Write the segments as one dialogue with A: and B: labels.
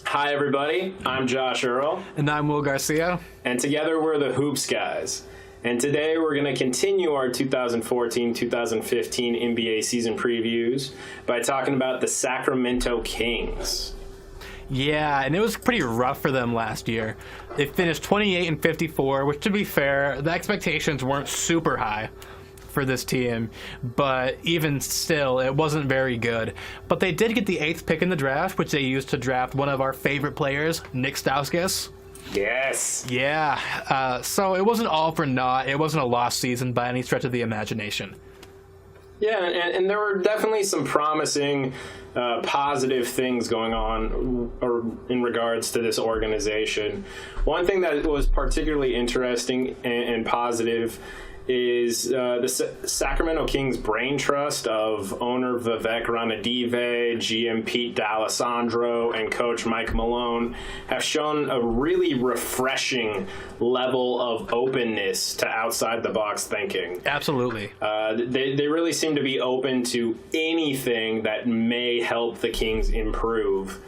A: Hi, everybody. I'm Josh Earl.
B: And I'm Will Garcia.
A: And together we're the Hoops Guys. And today we're going to continue our 2014-2015 NBA season previews by talking about the Sacramento Kings.
B: Yeah, and it was pretty rough for them last year. They finished 28-54, which, to be fair, the expectations weren't super high for this team, but even still, it wasn't very good. But they did get the 8th pick in the draft, which they used to draft one of our favorite players, Nick Stauskas.
A: Yes.
B: Yeah, so it wasn't all for naught. It wasn't a lost season by any stretch of the imagination.
A: Yeah, and there were definitely some promising, positive things going on in regards to this organization. One thing that was particularly interesting and positive is the Sacramento Kings brain trust of owner Vivek Ranadive, GM Pete D'Alessandro, and coach Mike Malone have shown a really refreshing level of openness to outside-the-box thinking.
B: Absolutely.
A: They really seem to be open to anything that may help the Kings improve.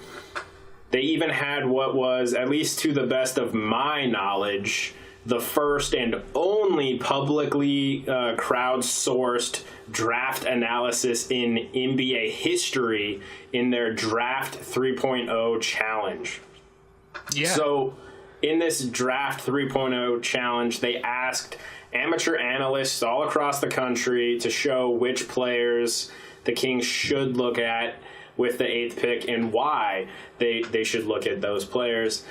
A: They even had what was, at least to the best of my knowledge, the first and only publicly crowdsourced draft analysis in NBA history in their Draft 3.0 challenge.
B: Yeah.
A: So in this Draft 3.0 challenge, they asked amateur analysts all across the country to show which players the Kings should look at with the 8th pick and why they should look at those players.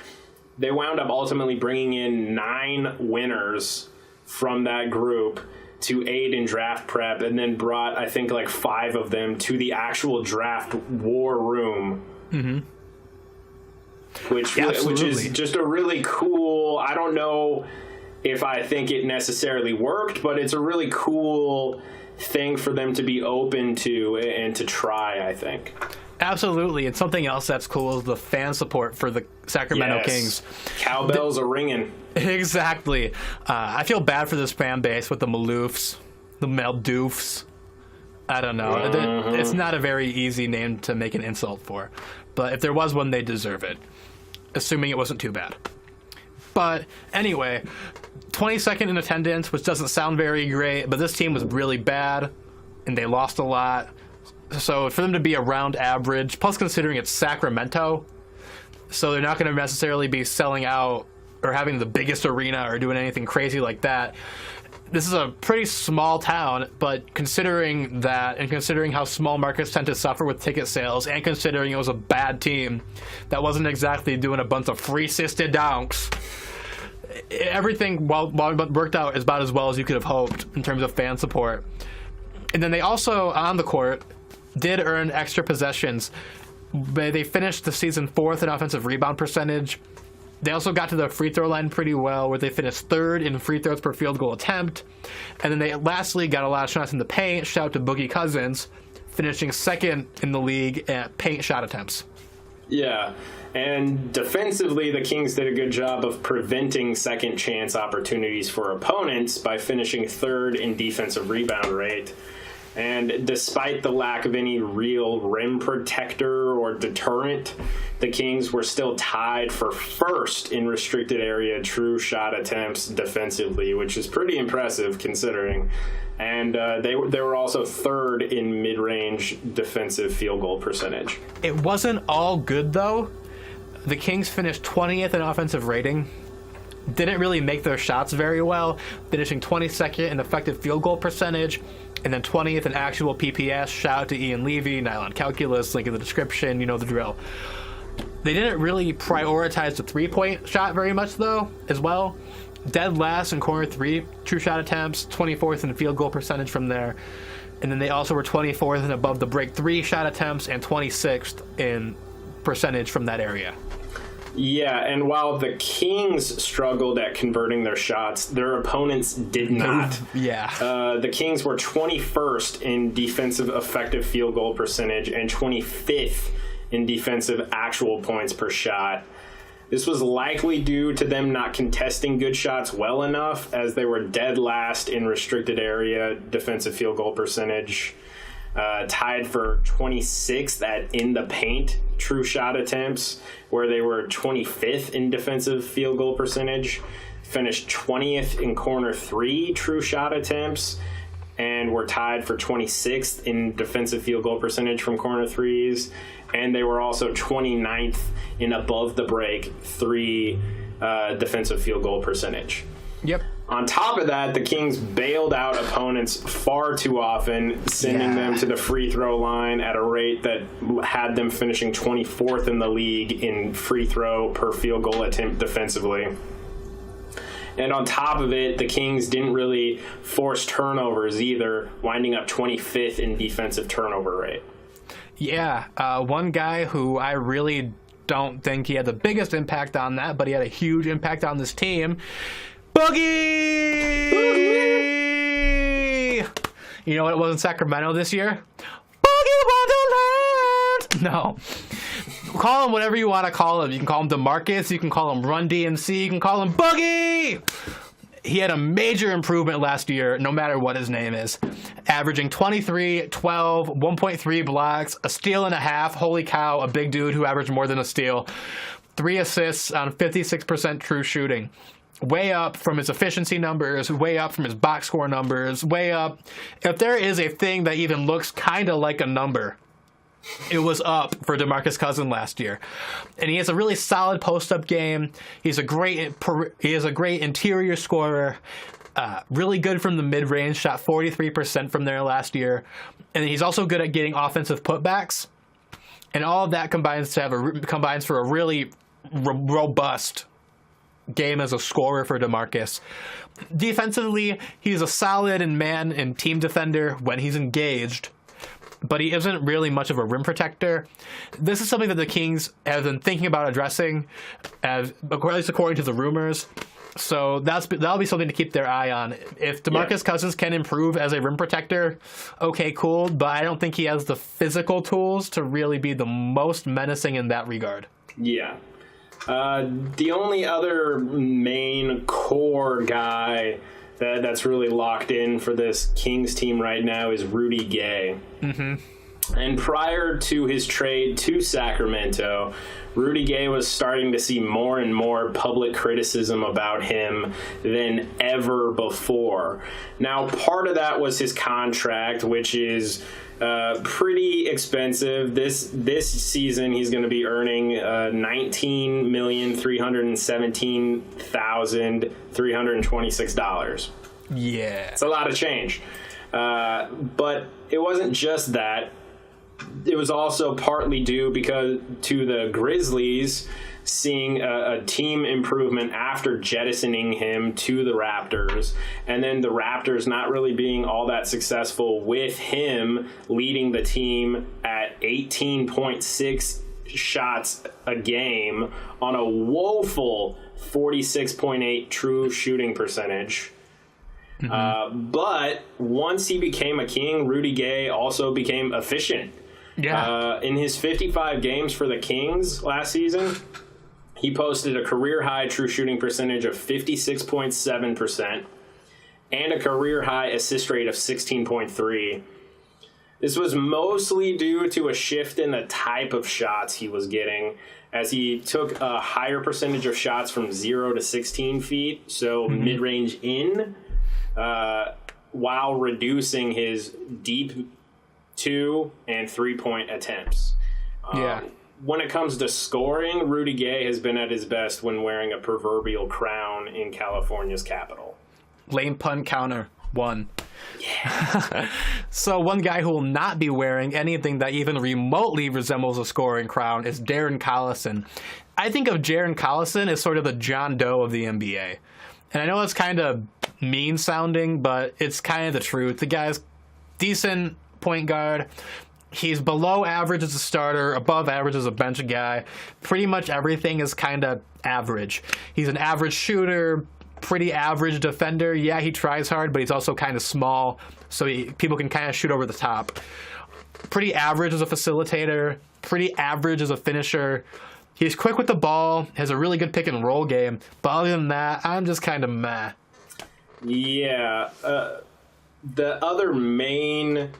A: They wound up ultimately bringing in 9 winners from that group to aid in draft prep, and then brought, I think, like 5 of them to the actual draft war room.
B: Mm-hmm.
A: Which is just a really cool, I don't know if I think it necessarily worked, but it's a really cool thing for them to be open to and to try, I think.
B: Absolutely, and something else that's cool is the fan support for the Sacramento Kings.
A: Cowbells are ringing.
B: Exactly. I feel bad for this fan base with the Maloofs, the Maldoofs. I don't know.
A: Mm-hmm.
B: It's not a very easy name to make an insult for, but if there was one, they deserve it, assuming it wasn't too bad. But anyway, 22nd in attendance, which doesn't sound very great, but this team was really bad, and they lost a lot. So for them to be around average, plus considering it's Sacramento, so they're not going to necessarily be selling out or having the biggest arena or doing anything crazy like that. This is a pretty small town, but considering that, and considering how small markets tend to suffer with ticket sales, and considering it was a bad team that wasn't exactly doing a bunch of free-sisted dunks, everything worked out about as well as you could have hoped in terms of fan support. And then they also, on the court, did earn extra possessions. They finished the season 4th in offensive rebound percentage. They also got to the free throw line pretty well, where they finished 3rd in free throws per field goal attempt. And then they lastly got a lot of shots in the paint. Shout out to Boogie Cousins, finishing 2nd in the league at paint shot attempts.
A: Yeah, and defensively, the Kings did a good job of preventing second chance opportunities for opponents by finishing 3rd in defensive rebound rate. And despite the lack of any real rim protector or deterrent, the Kings were still tied for 1st in restricted area true shot attempts defensively, which is pretty impressive considering. And they were also 3rd in mid-range defensive field goal percentage.
B: It wasn't all good, though. The Kings finished 20th in offensive rating. Didn't really make their shots very well, finishing 22nd in effective field goal percentage, and then 20th in actual PPS. Shout out to Ian Levy, Nylon Calculus, link in the description, you know the drill. They didn't really prioritize the 3-point shot very much, though, as well. Dead last in corner 3 true shot attempts, 24th in field goal percentage from there. And then they also were 24th and above the break 3 shot attempts, and 26th in percentage from that area.
A: Yeah, and while the Kings struggled at converting their shots, their opponents did not.
B: Yeah.
A: The Kings were 21st in defensive effective field goal percentage and 25th in defensive actual points per shot. This was likely due to them not contesting good shots well enough, as they were dead last in restricted area defensive field goal percentage. tied for 26th at in the paint true shot attempts, where they were 25th in defensive field goal percentage, finished 20th in corner three true shot attempts, and were tied for 26th in defensive field goal percentage from corner threes. And they were also 29th in above the break three defensive field goal percentage.
B: Yep.
A: On top of that, the Kings bailed out opponents far too often, sending them to the free throw line at a rate that had them finishing 24th in the league in free throw per field goal attempt defensively. And on top of it, the Kings didn't really force turnovers either, winding up 25th in defensive turnover rate.
B: Yeah, one guy who I really don't think he had the biggest impact on that, but he had a huge impact on this team. Boogie! You know what it was in Sacramento this year? Boogie Wonderland! No. Call him whatever you want to call him. You can call him DeMarcus, you can call him Run DMC, you can call him Boogie! He had a major improvement last year, no matter what his name is. Averaging 23, 12, 1.3 blocks, a steal and a half. Holy cow, a big dude who averaged more than a steal. 3 assists on 56% true shooting. Way up from his efficiency numbers, way up from his box score numbers, way up. If there is a thing that even looks kind of like a number, it was up for DeMarcus Cousins last year. And he has a really solid post-up game. He is a great interior scorer. Really good from the mid-range, shot 43% from there last year. And he's also good at getting offensive putbacks. And all of that combines for a really robust game as a scorer for DeMarcus. Defensively, he's a solid man and team defender when he's engaged, but he isn't really much of a rim protector. This is something that the Kings have been thinking about addressing, at least according to the rumors. So that'll be something to keep their eye on. If DeMarcus Cousins can improve as a rim protector, okay, cool, but I don't think he has the physical tools to really be the most menacing in that regard.
A: Yeah. The only other main core guy that's really locked in for this Kings team right now is Rudy Gay. Mm-hmm. And prior to his trade to Sacramento, Rudy Gay was starting to see more and more public criticism about him than ever before. Now, part of that was his contract, which is pretty expensive. This season, he's going to be earning $19,317,326.
B: Yeah.
A: It's a lot of change. But it wasn't just that. It was also partly due to the Grizzlies seeing a team improvement after jettisoning him to the Raptors, and then the Raptors not really being all that successful with him leading the team at 18.6 shots a game on a woeful 46.8 true shooting percentage. Mm-hmm. But once he became a King, Rudy Gay also became efficient.
B: Yeah.
A: In his 55 games for the Kings last season, he posted a career-high true shooting percentage of 56.7% and a career-high assist rate of 16.3. This was mostly due to a shift in the type of shots he was getting, as he took a higher percentage of shots from 0 to 16 feet, so mid-range in, while reducing his deep 2 and 3-point attempts. When it comes to scoring, Rudy Gay has been at his best when wearing a proverbial crown in California's capital.
B: Lane punt counter, 1.
A: Yeah.
B: So one guy who will not be wearing anything that even remotely resembles a scoring crown is Darren Collison. I think of Darren Collison as sort of the John Doe of the NBA. And I know it's kind of mean sounding, but it's kind of the truth. The guy's decent point guard. He's below average as a starter, above average as a bench guy. Pretty much everything is kind of average. He's an average shooter, pretty average defender. Yeah, he tries hard, but he's also kind of small, so people can kind of shoot over the top. Pretty average as a facilitator, pretty average as a finisher. He's quick with the ball, has a really good pick and roll game, but other than that, I'm just kind of meh.
A: Yeah. The other main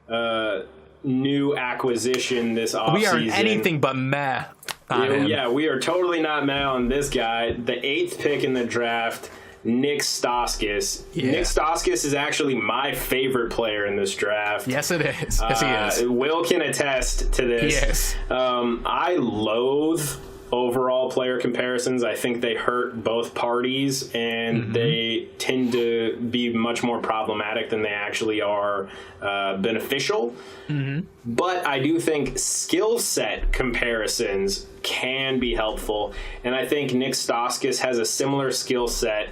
A: new acquisition this offseason.
B: We are anything but meh on him.
A: Yeah, we are totally not mad on this guy. The 8th pick in the draft, Nick Stauskas.
B: Yeah.
A: Nick Stauskas is actually my favorite player in this draft.
B: Yes, it is. Yes, he is.
A: Will can attest to this.
B: Yes.
A: I loathe overall player comparisons. I think they hurt both parties, and they tend to be much more problematic than they actually are beneficial. But I do think skill set comparisons can be helpful, and I think Nick Stauskas has a similar skill set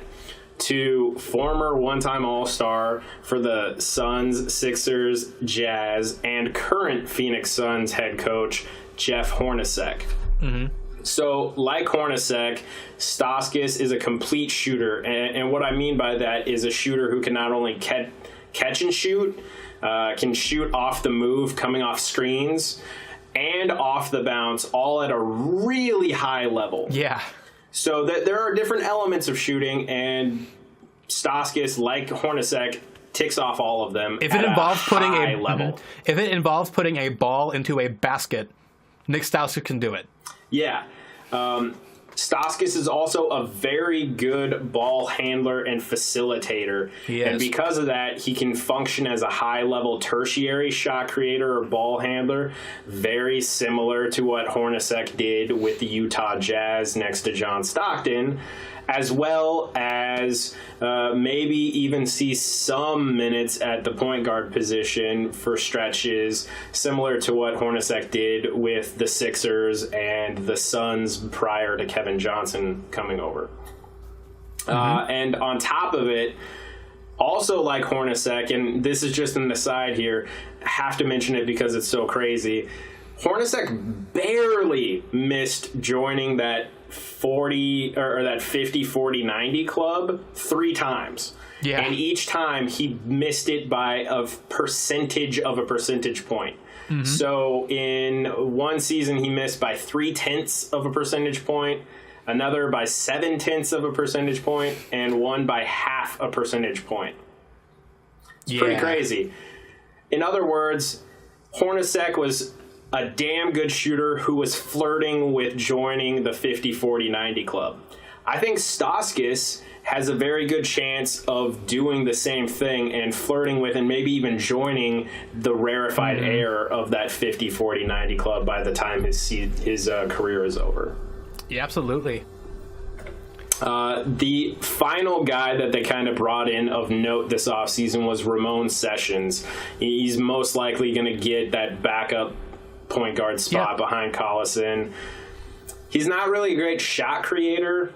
A: to former one-time All-Star for the Suns, Sixers, Jazz, and current Phoenix Suns head coach Jeff Hornacek. So, like Hornacek, Stauskas is a complete shooter. And what I mean by that is a shooter who can not only catch and shoot, can shoot off the move, coming off screens, and off the bounce, all at a really high level.
B: Yeah.
A: So there are different elements of shooting, and Stauskas, like Hornacek, ticks off all of them
B: If it involves
A: putting a level.
B: If it involves putting a ball into a basket, Nick Stauskas can do it.
A: Yeah. Stauskas is also a very good ball handler and facilitator.
B: He
A: and
B: is.
A: because of that, he can function as a high-level tertiary shot creator or ball handler, very similar to what Hornacek did with the Utah Jazz next to John Stockton, as well as maybe even see some minutes at the point guard position for stretches, similar to what Hornacek did with the Sixers and the Suns prior to Kevin Johnson coming over. And on top of it, also like Hornacek, and this is just an aside here, I have to mention it because it's so crazy, Hornacek barely missed joining that 40 or that 50-40-90 club 3 times.
B: Yeah.
A: And each time he missed it by a percentage of a percentage point. So in one season he missed by 0.3 of a percentage point, another by 0.7 of a percentage point, and one by 0.5 a percentage point. It's pretty crazy. In other words, Hornacek was a damn good shooter who was flirting with joining the 50-40-90 club. I think Stauskas has a very good chance of doing the same thing and flirting with and maybe even joining the rarefied air of that 50-40-90 club by the time his career is over.
B: Yeah, absolutely.
A: The final guy that they kind of brought in of note this offseason was Ramon Sessions. He's most likely going to get that backup point guard spot behind Collison. He's not really a great shot creator.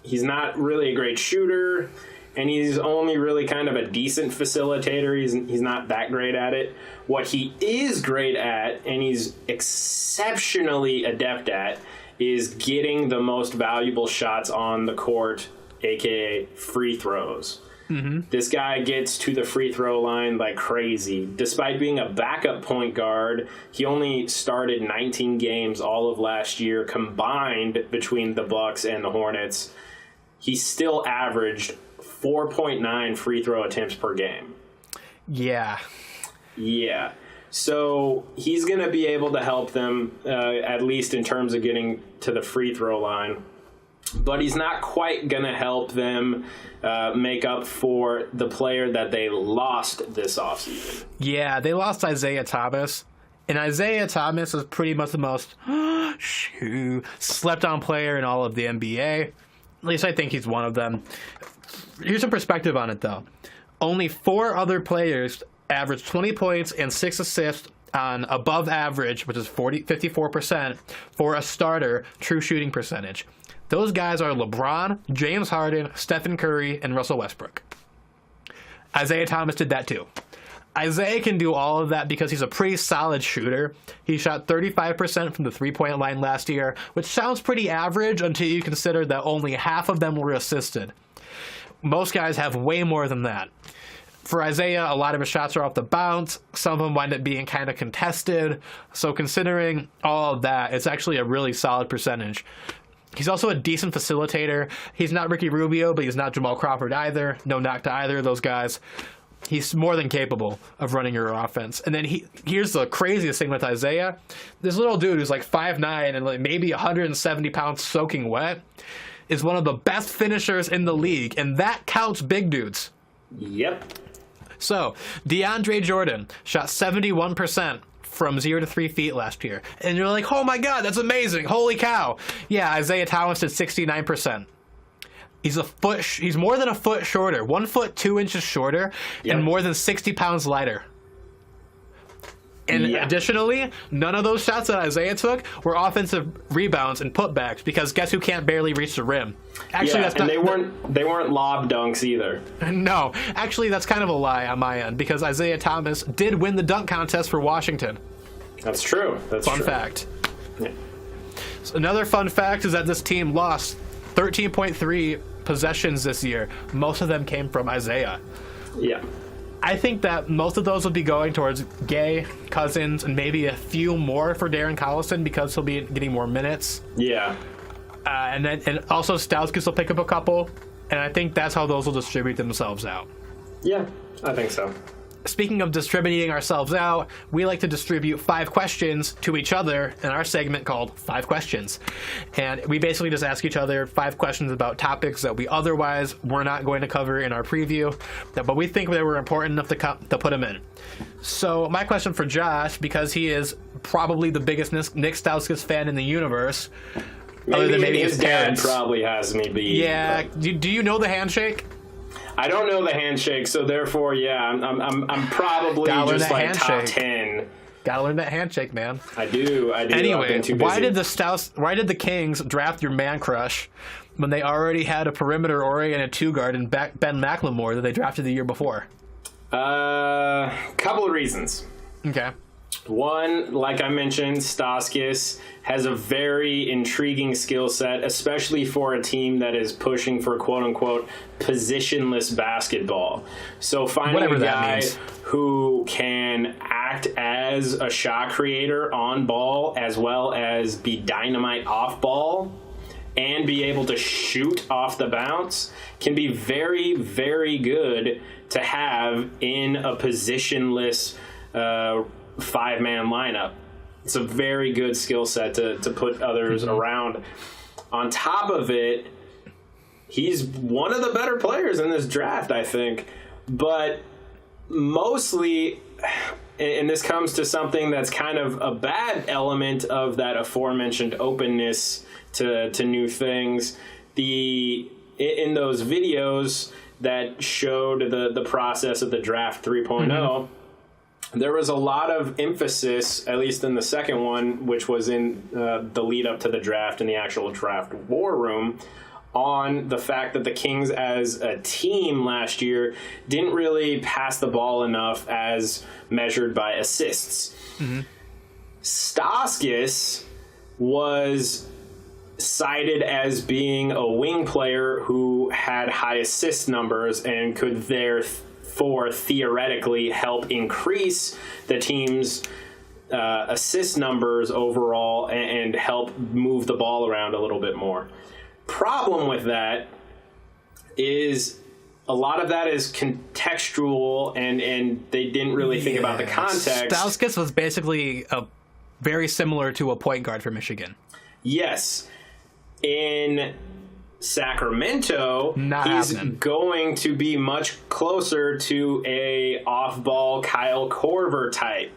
A: He's not really a great shooter, and he's only really kind of a decent facilitator. He's not that great at it. What he is great at, and he's exceptionally adept at, is getting the most valuable shots on the court, aka free throws. This guy gets to the free throw line like crazy. Despite being a backup point guard, he only started 19 games all of last year combined between the Bucks and the Hornets. He still averaged 4.9 free throw attempts per game. Yeah. So he's going to be able to help them, at least in terms of getting to the free throw line. But he's not quite going to help them make up for the player that they lost this offseason.
B: Yeah, they lost Isaiah Thomas. And Isaiah Thomas is pretty much the most slept-on player in all of the NBA. At least I think he's one of them. Here's some perspective on it, though. Only 4 other players averaged 20 points and 6 assists on above average, which is 54% for a starter true shooting percentage. Those guys are LeBron, James Harden, Stephen Curry, and Russell Westbrook. Isaiah Thomas did that too. Isaiah can do all of that because he's a pretty solid shooter. He shot 35% from the three-point line last year, which sounds pretty average until you consider that only half of them were assisted. Most guys have way more than that. For Isaiah, a lot of his shots are off the bounce. Some of them wind up being kind of contested. So considering all of that, it's actually a really solid percentage. He's also a decent facilitator. He's not Ricky Rubio, but he's not Jamal Crawford either. No knock to either of those guys. He's more than capable of running your offense. And then here's the craziest thing with Isaiah. This little dude who's like 5'9" and like maybe 170 pounds soaking wet is one of the best finishers in the league, and that counts big dudes.
A: Yep.
B: So, DeAndre Jordan shot 71% from 0 to 3 feet last year. And you're like, oh my God, that's amazing. Holy cow. Yeah, Isaiah Thomas did 69%. He's more than a foot shorter, 1 foot 2 inches shorter, and more than 60 pounds lighter. And additionally, none of those shots that Isaiah took were offensive rebounds and putbacks, because guess who can't barely reach the rim? Actually, that's not,
A: they weren't lob dunks either.
B: No, actually, that's kind of a lie on my end, because Isaiah Thomas did win the dunk contest for Washington.
A: That's true. That's
B: fun
A: true.
B: fact.
A: Yeah.
B: So another fun fact is that this team lost 13.3 possessions this year. Most of them came from Isaiah.
A: Yeah.
B: I think that most of those would be going towards Gay, Cousins, and maybe a few more for Darren Collison because he'll be getting more minutes.
A: Yeah.
B: And also Stauskas will pick up a couple, and I think that's how those will distribute themselves out.
A: Yeah, I think so.
B: Speaking of distributing ourselves out, we like to distribute 5 questions to each other in our segment called 5 Questions. And we basically just ask each other 5 questions about topics that we otherwise were not going to cover in our preview, but we think they were important enough to put them in. So my question for Josh, because he is probably the biggest Nick Stauskas fan in the universe, other than maybe his
A: dad
B: parents.
A: Probably has me beat.
B: Yeah. Do you know the handshake?
A: I don't know the handshake, so therefore, yeah, I'm probably just like top 10.
B: Gotta learn that handshake, man.
A: I do.
B: Anyway, why did the Kings draft your man crush when they already had a perimeter oriented 2-guard in Ben McLemore that they drafted the year before?
A: Couple of reasons.
B: Okay.
A: One, like I mentioned, Stauskas has a very intriguing skill set, especially for a team that is pushing for quote-unquote positionless basketball. So finding a guy who can act as a shot creator on ball as well as be dynamite off ball and be able to shoot off the bounce can be very, very good to have in a positionless 5-man lineup. It's a very good skill set to put others around. On top of it, he's one of the better players in this draft, I think. But mostly, and this comes to something that's kind of a bad element of that aforementioned openness to new things. In those videos that showed the process of the draft 3.0, there was a lot of emphasis, at least in the second one, which was in the lead up to the draft in the actual draft war room, on the fact that the Kings as a team last year didn't really pass the ball enough as measured by assists. Stauskas was cited as being a wing player who had high assist numbers and could therefore theoretically help increase the team's assist numbers overall and help move the ball around a little bit more. Problem with that is a lot of that is contextual, and they didn't really think about the context.
B: Stauskas was basically very similar to a point guard for Michigan.
A: Yes. In Sacramento, he's going to be much closer to a off-ball Kyle Korver type.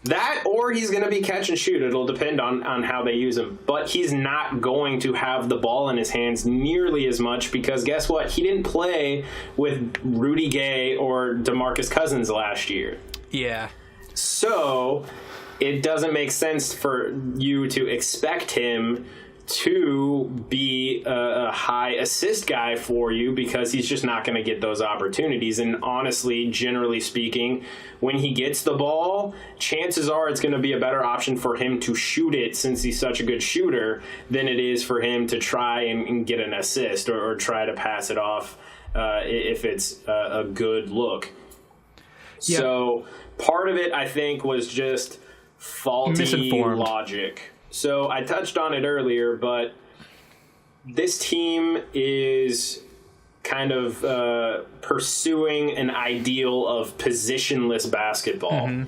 A: That, or he's going to be catch and shoot. It'll depend on how they use him. But he's not going to have the ball in his hands nearly as much because guess what? He didn't play with Rudy Gay or DeMarcus Cousins last year.
B: Yeah.
A: So it doesn't make sense for you to expect him to be a high assist guy for you because he's just not going to get those opportunities. And honestly, generally speaking, when he gets the ball, chances are it's going to be a better option for him to shoot it since he's such a good shooter than it is for him to try and get an assist or try to pass it off if it's a good look. Yeah. So part of it, I think, was just faulty logic. So I touched on it earlier, but this team is kind of pursuing an ideal of positionless basketball.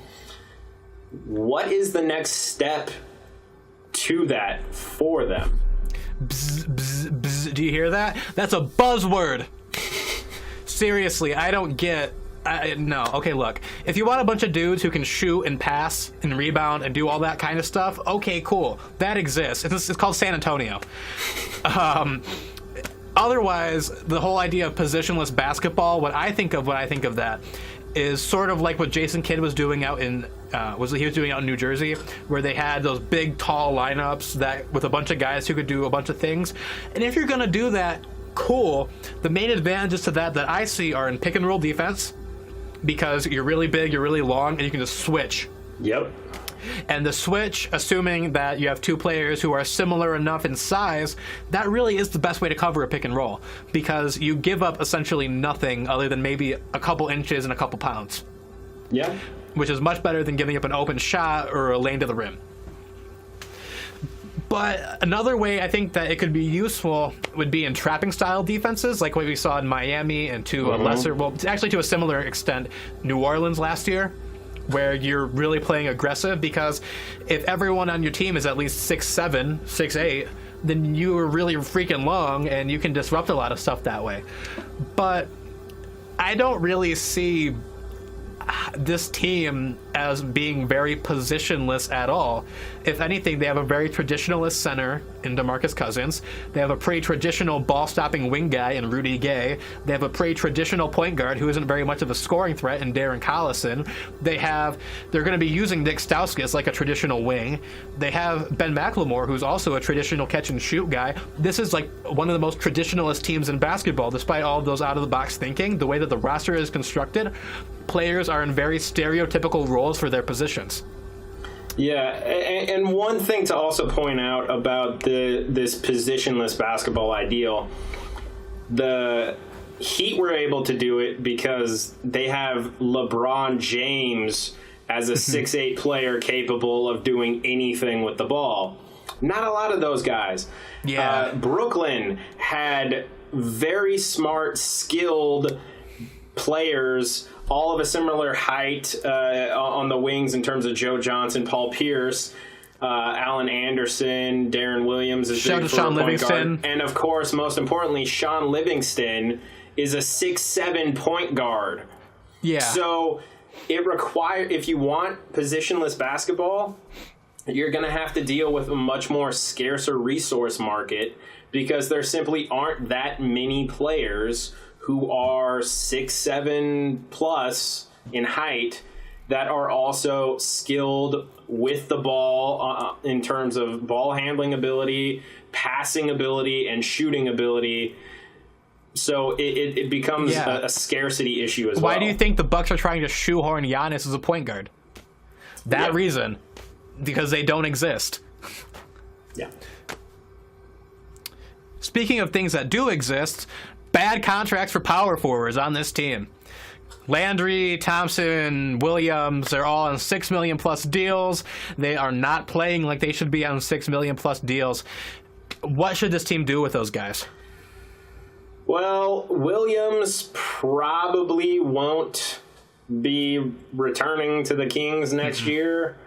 A: What is the next step to that for them?
B: Bzz, bzz, bzz. Do you hear that? That's a buzzword. Seriously, I don't get... no. Okay, look. If you want a bunch of dudes who can shoot and pass and rebound and do all that kind of stuff, okay, cool. That exists. It's called San Antonio. Otherwise, the whole idea of positionless basketball, what I think of that is sort of like what Jason Kidd was doing out in he was doing out in New Jersey, where they had those big, tall lineups that with a bunch of guys who could do a bunch of things. And if you're gonna do that, cool. The main advantages to that I see are in pick and roll defense, because you're really big, you're really long, and you can just switch.
A: Yep.
B: And the switch, assuming that you have two players who are similar enough in size, that really is the best way to cover a pick and roll, because you give up essentially nothing other than maybe a couple inches and a couple pounds.
A: Yeah.
B: Which is much better than giving up an open shot or a lane to the rim. But another way I think that it could be useful would be in trapping style defenses, like what we saw in Miami and to a lesser, well, actually to a similar extent, New Orleans last year, where you're really playing aggressive, because if everyone on your team is at least 6'7", 6'8", then you are really freaking long and you can disrupt a lot of stuff that way. But I don't really see this team as being very positionless at all. If anything, they have a very traditionalist center in DeMarcus Cousins. They have a pretty traditional ball-stopping wing guy in Rudy Gay. They have a pretty traditional point guard who isn't very much of a scoring threat in Darren Collison. They're going to be using Nick Stauskas like a traditional wing. They have Ben McLemore, who's also a traditional catch-and-shoot guy. This is like one of the most traditionalist teams in basketball, despite all of those out-of-the-box thinking. The way that the roster is constructed, players are in very stereotypical roles for their positions.
A: Yeah, and one thing to also point out about this positionless basketball ideal, the Heat were able to do it because they have LeBron James as a 6'8" player capable of doing anything with the ball. Not a lot of those guys.
B: Yeah.
A: Brooklyn had very smart, skilled players, all of a similar height on the wings in terms of Joe Johnson, Paul Pierce, Allen Anderson, Darren Williams is big for
B: Sean
A: point
B: Livingston.
A: guard. And of course, most importantly, Sean Livingston is a 6'7" point guard.
B: Yeah.
A: So if you want positionless basketball, you're going to have to deal with a much more scarcer resource market, because there simply aren't that many players who are 6'7" plus in height that are also skilled with the ball in terms of ball handling ability, passing ability, and shooting ability. So it becomes a scarcity issue as well.
B: Why do you think the Bucks are trying to shoehorn Giannis as a point guard? That reason. Because they don't exist.
A: Yeah.
B: Speaking of things that do exist, bad contracts for power forwards on this team. Landry, Thompson, Williams, they're all on $6 million plus deals. They are not playing like they should be on $6 million plus deals. What should this team do with those guys?
A: Well, Williams probably won't be returning to the Kings next year.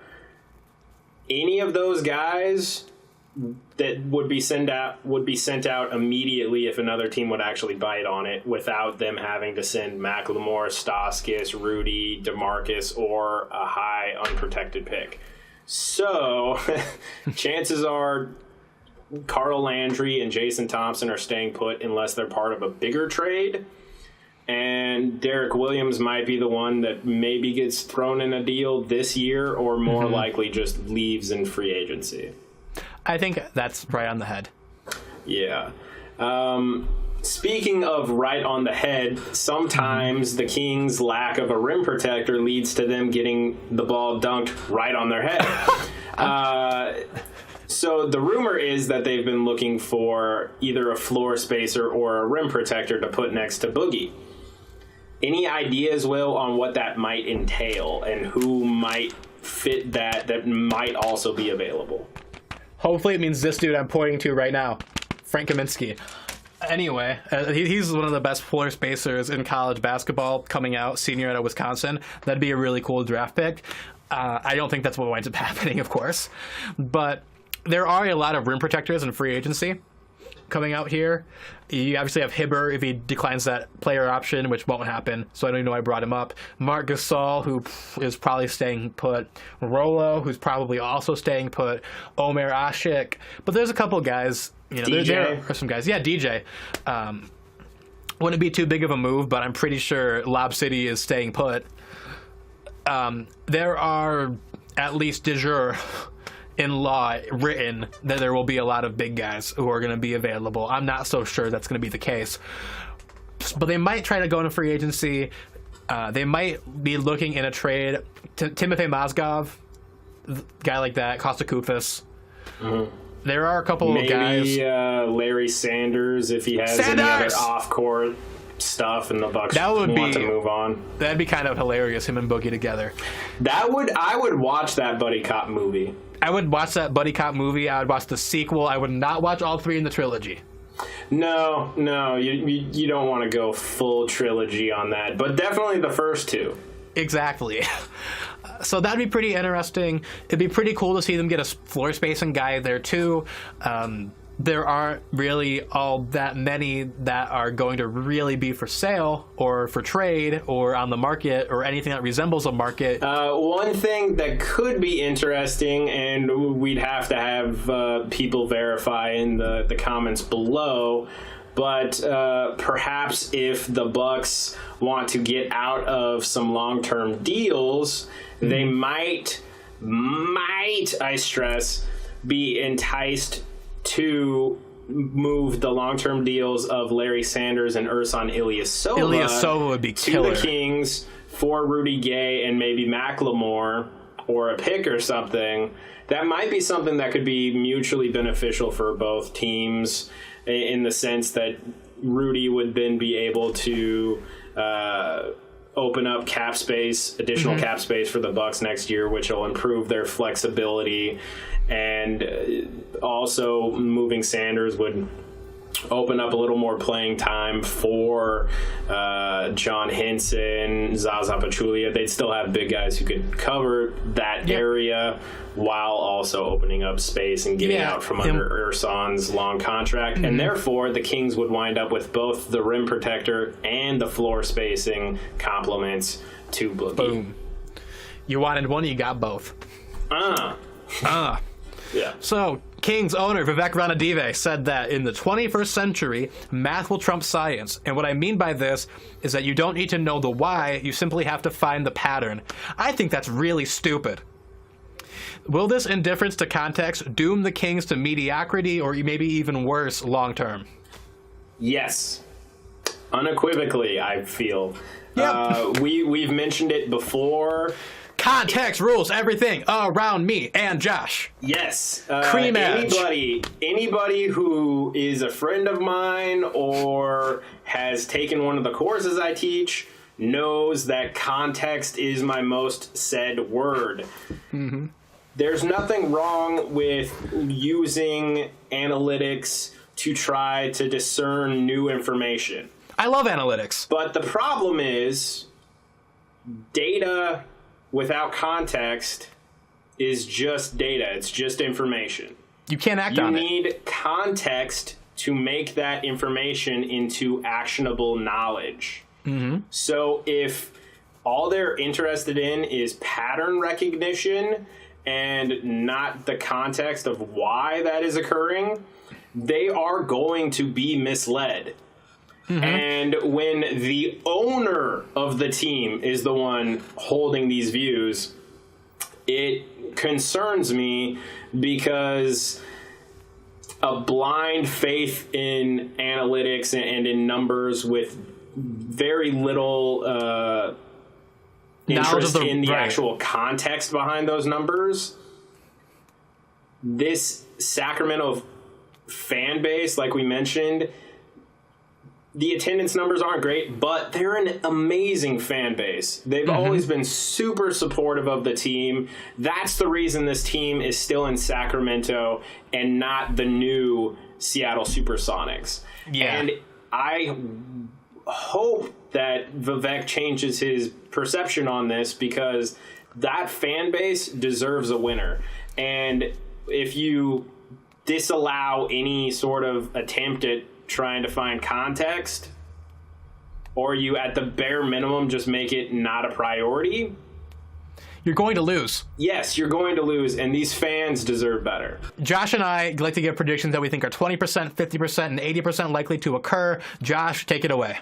A: Any of those guys that would be sent out immediately if another team would actually bite on it, without them having to send McLemore, Stauskas, Rudy, DeMarcus, or a high unprotected pick. So chances are Carl Landry and Jason Thompson are staying put unless they're part of a bigger trade. And Derek Williams might be the one that maybe gets thrown in a deal this year, or more likely just leaves in free agency.
B: I think that's right on the head.
A: Yeah. Speaking of right on the head, sometimes the Kings' lack of a rim protector leads to them getting the ball dunked right on their head. So the rumor is that they've been looking for either a floor spacer or a rim protector to put next to Boogie. Any ideas, Will, on what that might entail and who might fit that might also be available?
B: Hopefully it means this dude I'm pointing to right now, Frank Kaminsky. Anyway, he's one of the best floor spacers in college basketball coming out, senior out of Wisconsin. That'd be a really cool draft pick. I don't think that's what winds up happening, of course. But there are a lot of rim protectors in free agency coming out here. You obviously have Hibber if he declines that player option, which won't happen, so I don't even know why I brought him up. Marc Gasol, who is probably staying put. Rolo, who's probably also staying put. Omer Ashik. But there's a couple guys. There are some guys. Yeah, DJ. Wouldn't be too big of a move, but I'm pretty sure Lob City is staying put. There are at least de jure in law written that there will be a lot of big guys who are going to be available. I'm not so sure that's going to be the case. But they might try to go into free agency. They might be looking in a trade. Timofey Mozgov, guy like that, Kosta Koufis. Mm-hmm. There are a couple of guys.
A: Maybe Larry Sanders, if he has any other off-court stuff and the Bucks want to move on.
B: That'd be kind of hilarious, him and Boogie together.
A: I would watch that buddy cop movie.
B: I would watch that buddy cop movie. I would watch the sequel. I would not watch all three in the trilogy.
A: No, you don't want to go full trilogy on that, but definitely the first two.
B: Exactly. So that'd be pretty interesting. It'd be pretty cool to see them get a floor spacing guy there too. There aren't really all that many that are going to really be for sale or for trade or on the market or anything that resembles a market.
A: One thing that could be interesting, and we'd have to have people verify in the comments below, but perhaps if the Bucks want to get out of some long-term deals, they might, I stress, be enticed to move the long-term deals of Larry Sanders and Ersan Ilyasova
B: would be
A: to
B: killer.
A: the Kings for Rudy Gay and maybe McLemore or a pick or something. That might be something that could be mutually beneficial for both teams in the sense that Rudy would then be able to open up cap space, additional cap space for the Bucks next year, which will improve their flexibility. And also moving Sanders would open up a little more playing time for John Henson, Zaza Pachulia. They'd still have big guys who could cover that area while also opening up space and getting out from under Ersan's long contract. And therefore, the Kings would wind up with both the rim protector and the floor spacing complements to Boogie.
B: Boom. You wanted one, you got both.
A: Yeah.
B: So, Kings owner Vivek Ranadive said that in the 21st century, math will trump science. And what I mean by this is that you don't need to know the why, you simply have to find the pattern. I think that's really stupid. Will this indifference to context doom the Kings to mediocrity or maybe even worse long term?
A: Yes. Unequivocally, I feel.
B: Yep.
A: We've mentioned it before.
B: Context rules everything around me and Josh.
A: Yes.
B: Cream edge.
A: Anybody who is a friend of mine or has taken one of the courses I teach knows that context is my most said word. Mm-hmm. There's nothing wrong with using analytics to try to discern new information.
B: I love analytics.
A: But the problem is data without context is just data. It's just information.
B: You can't act on it.
A: You need context to make that information into actionable knowledge. Mm-hmm. So if all they're interested in is pattern recognition and not the context of why that is occurring, they are going to be misled. Mm-hmm. And when the owner of the team is the one holding these views, it concerns me because a blind faith in analytics and in numbers with very little interest in the actual context behind those numbers, this Sacramento fan base, like we mentioned, the attendance numbers aren't great, but they're an amazing fan base. They've always been super supportive of the team. That's the reason this team is still in Sacramento and not the new Seattle Supersonics.
B: Yeah.
A: And I hope that Vivek changes his perception on this, because that fan base deserves a winner. And if you disallow any sort of attempt at trying to find context, or you at the bare minimum just make it not a priority,
B: you're going to lose.
A: Yes, you're going to lose, and these fans deserve better.
B: Josh and I like to give predictions that we think are 20%, 50%, and 80% likely to occur. Josh, take it away.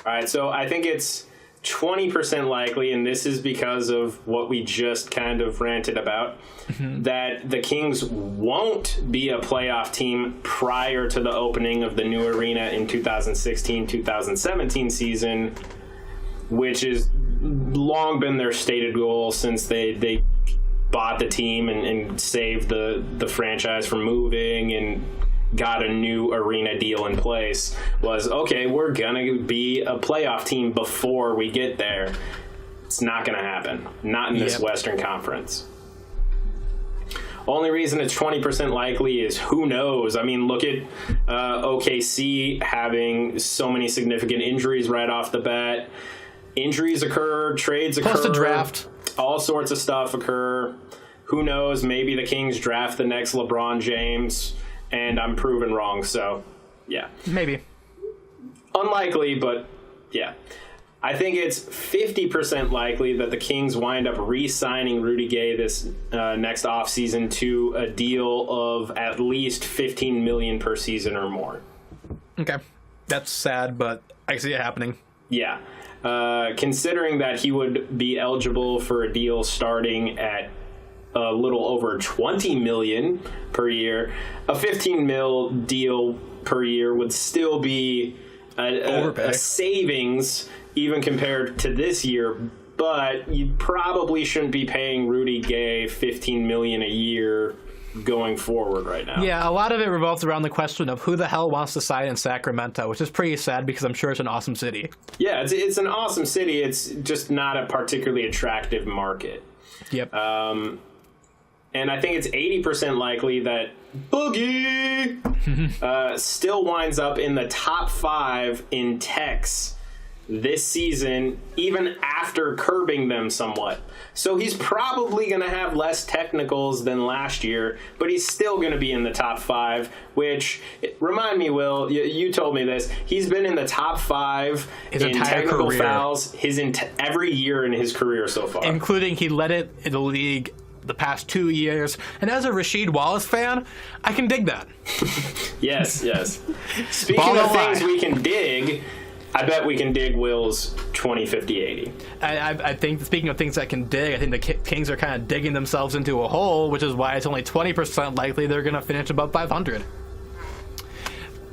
A: All right, so I think it's 20% likely, and this is because of what we just kind of ranted about, that the Kings won't be a playoff team prior to the opening of the new arena in 2016-2017 season, which has long been their stated goal since they bought the team and saved the franchise from moving and got a new arena deal in place. Was, okay, we're gonna be a playoff team before we get there. It's not gonna happen. Not in this Western Conference. Only reason it's 20% likely is who knows. I mean, look at OKC having so many significant injuries right off the bat. Injuries occur, trades occur.
B: Plus the draft.
A: All sorts of stuff occur. Who knows? Maybe the Kings draft the next LeBron James, and I'm proven wrong. So, yeah.
B: Maybe.
A: Unlikely, but yeah. I think it's 50% likely that the Kings wind up re-signing Rudy Gay this next offseason to a deal of at least $15 million per season or more.
B: Okay. That's sad, but I see it happening.
A: Yeah. Considering that he would be eligible for a deal starting at a little over $20 million per year, a $15 million deal per year would still be a savings even compared to this year, but you probably shouldn't be paying Rudy Gay $15 million a year going forward right now.
B: Yeah, a lot of it revolves around the question of who the hell wants to sign in Sacramento, which is pretty sad because I'm sure it's an awesome city.
A: Yeah, it's an awesome city. It's just not a particularly attractive market.
B: Yep.
A: And I think it's 80% likely that Boogie still winds up in the top 5 in techs this season, even after curbing them somewhat. So he's probably going to have less technicals than last year, but he's still going to be in the top 5, which, remind me, Will, you told me this, he's been in the top 5
B: his
A: in
B: entire
A: technical
B: career.
A: fouls every year in his career so far.
B: Including he led it in the league the past 2 years. And as a Rasheed Wallace fan, I can dig that.
A: Yes. Speaking of things we can dig, I bet we can dig Will's 20, 50, 80.
B: I think, speaking of things that can dig, I think the Kings are kind of digging themselves into a hole, which is why it's only 20% likely they're going to finish above 500.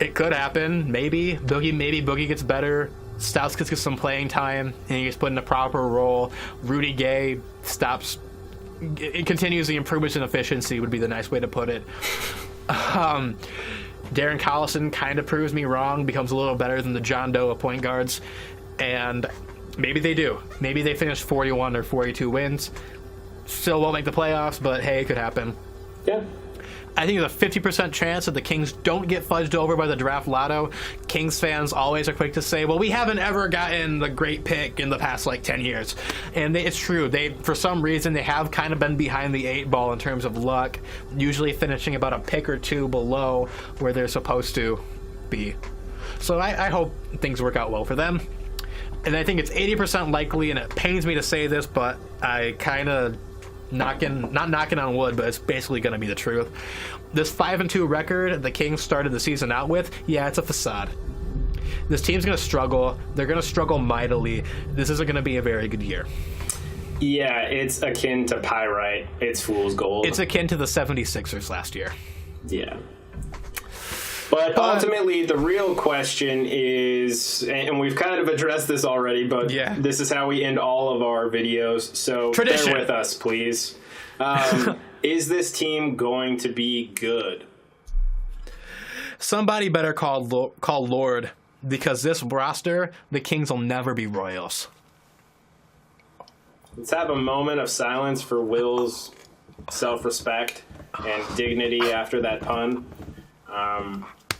B: It could happen. Maybe Boogie gets better. Stauskas gets some playing time, and he gets put in a proper role. Rudy Gay stops. It continues the improvements in efficiency would be the nice way to put it. Darren Collison kind of proves me wrong, becomes a little better than the John Doe of point guards, and maybe they do. Maybe they finish 41 or 42 wins. Still won't make the playoffs, but hey, it could happen.
A: Yeah.
B: I think there's a 50% chance that the Kings don't get fudged over by the draft lotto. Kings fans always are quick to say, well, we haven't ever gotten the great pick in the past, 10 years. And it's true. For some reason, they have kind of been behind the 8 ball in terms of luck, usually finishing about a pick or 2 below where they're supposed to be. So I hope things work out well for them. And I think it's 80% likely, and it pains me to say this, but I kind of... not knocking on wood, but it's basically going to be the truth. This 5-2 record the Kings started the season out with, yeah, it's a facade. This team's going to struggle. They're going to struggle mightily. This isn't going to be a very good year.
A: Yeah, it's akin to pyrite. It's fool's gold.
B: It's akin to the 76ers last year.
A: Yeah. But ultimately, the real question is, and we've kind of addressed this already, but this is how we end all of our videos, so
B: Tradition.
A: Bear with us, please. Is this team going to be good?
B: Somebody better call Lord because this roster, the Kings will never be Royals.
A: Let's have a moment of silence for Will's self-respect and dignity after that pun.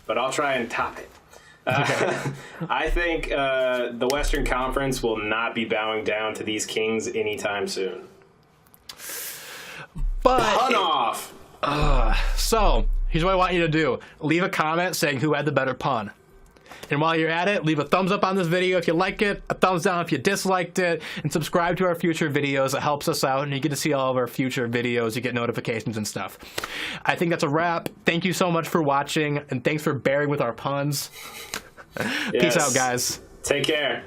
A: But I'll try and top it. I think the Western Conference will not be bowing down to these Kings anytime soon.
B: But
A: Pun off!
B: So, here's what I want you to do. Leave a comment saying who had the better pun. And while you're at it, leave a thumbs up on this video if you like it, a thumbs down if you disliked it, and subscribe to our future videos. It helps us out, and you get to see all of our future videos. You get notifications and stuff. I think that's a wrap. Thank you so much for watching, and thanks for bearing with our puns. Peace out, guys.
A: Take care.